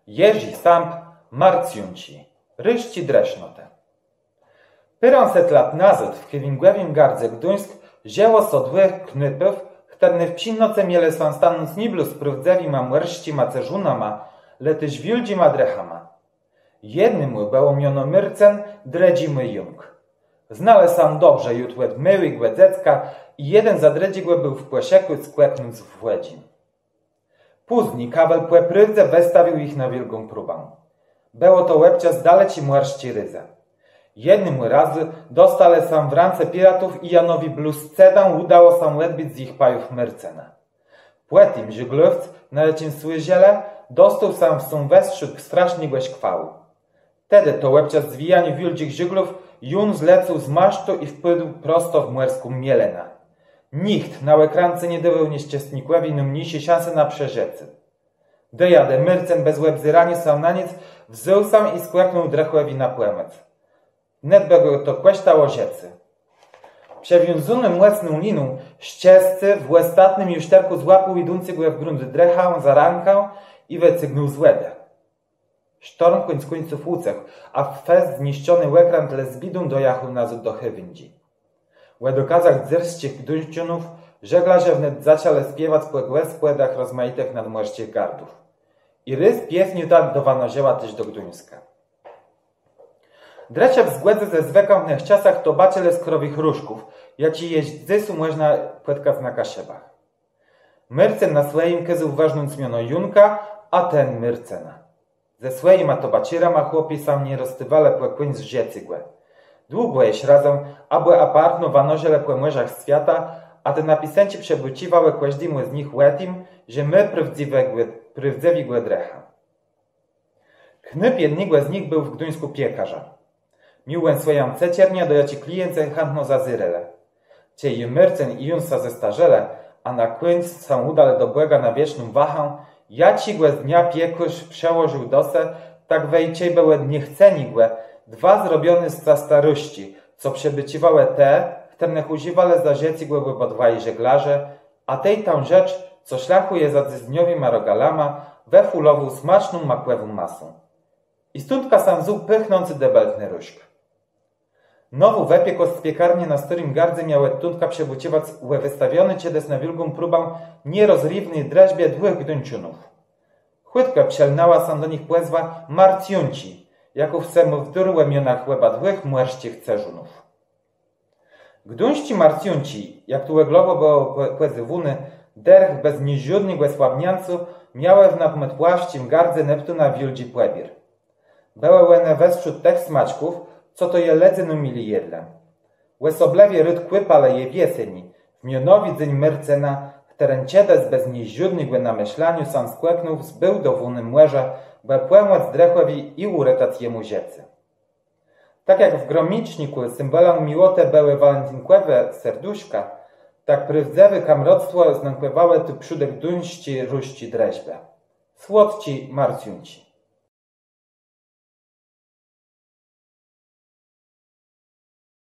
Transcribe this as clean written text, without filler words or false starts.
Jerzy Samp, Marcjunci, ryści dresznote. Pyronset lat nazad w Kewingłewim gardze Gduńsk zieło sodłych knypów, którne w psinnoce miele są stanąc niblu sprawdzewi ma mrści macerzunama, letyż wiuldzi madrechama. Jednym było miono Myrcen, dredzimy jung. Znale sam dobrze jutłet myły głedzecka i jeden zadredzigłe był w płesieku skłeknąc w łedzin. Później kawel płeprydze wystawił ich na wielką próbę. Było to łebcia daleci młarści ryze. Jednym razy dostale sam w ręce piratów i Janowi Bluscedan udało sam ledbić z ich pajów Myrcena. Płetim żuglowc, na lecim słyziele, dostał sam w swą westrzut strasznie chwału. Wtedy to łebcia zwijanie wielkich żuglów jun zlecał z masztu i wpłynął prosto w młerską mielena. Nikt na ekrance nie dawał nieszczęsnikłewi mniejszej szansy na przeżycie. Dojadę Myrcen bez łebzyranie sam na nic, wzył sam i skłeknął drechłewi na płemec. Wnet było to kłeśtało rzecy. Przewiązunym młecną liną, ścieżcy w ostatnim juszterku złapał idący go w grunt drechę za rankę i wycygnął z łebia. Sztorm końc końców ucechł, a w fest zniszczony łekran lesbidą dojechał nazad do Chewindzi. W łedokazach dzierżczych Gduńczunów żeglarze wnet zaczęli śpiewać po głębkich rozmaitych nadmorskich gardów. I rys piesniu ta do Wanozieła też do Gduńska. Drecie w zgłędze ze zwekątnych czasach to baciele z krowich różków, jaci jeść zysu można płetkać na kaszebach. Myrcen na swoim kezył ważną zmiano Junka, a ten Myrcena. Ze swoim a to bacierama chłopi sam nie roztywale płekłyń z rzecygłe. Długo jeść razem, aby apartno wanoziele płemłyżach świata, a te napisenci przebuciwały kłaźdimły z nich łetim, że my prywdzewi głedrecha. Knyp jednego z nich był w Gduńsku piekarza. Miłem swoją ceciernia do jaci klience chętno zazyrele. Ciej Myrcen i Junsa ze starzele, a na końc sam udal do błega na wieczną wachę, ja cigłe z dnia piekusz przełożył dosę, tak wejciej były niechcenigłe, dwa zrobione z starości, co przebyciwałe te, które używale za rzecigłe były dwaj żeglarze, a tej tam rzecz, co szlachu je za dzniowi marogalama, we fulową smaczną makłewą masą. I stundka sam zuł pychnący debeltny różk. Nowu wepiekł z piekarni na starym gardze miały tundka przebuciwać wystawiony ciedes na wielką próbę nierozrywnej drażbie dwóch Gduńczunów. Chłytko przelnała sam do nich płezwa Marcjunci, jako chcemy w durłe mionach łeba dwóch młerścich cerzunów. Gduńści Marcjunci, jak tu łeglowo było płezywuny, derch bez nieziudnych słabniancu, miały w nadmetpłaszczym gardze Neptuna wiuldzi płebir. Były łene wesprzód tych smaczków, co to je ledzynu mili jedle. Łesoblewie rydkły pale je wieseni, w mionowi dzień Myrcena, terenciedes bez nieziudnych na myślaniu sam skłeknął zbył do wuny młerza, by płemać drechłowi i uretać jemu ziecy. Tak jak w gromiczniku symbolem miłote były walentynkłewe serduszka, tak prywdzewy kamroctwo znękływały tu przódek duńści ruści dreźbę. Słodci Marcjunci.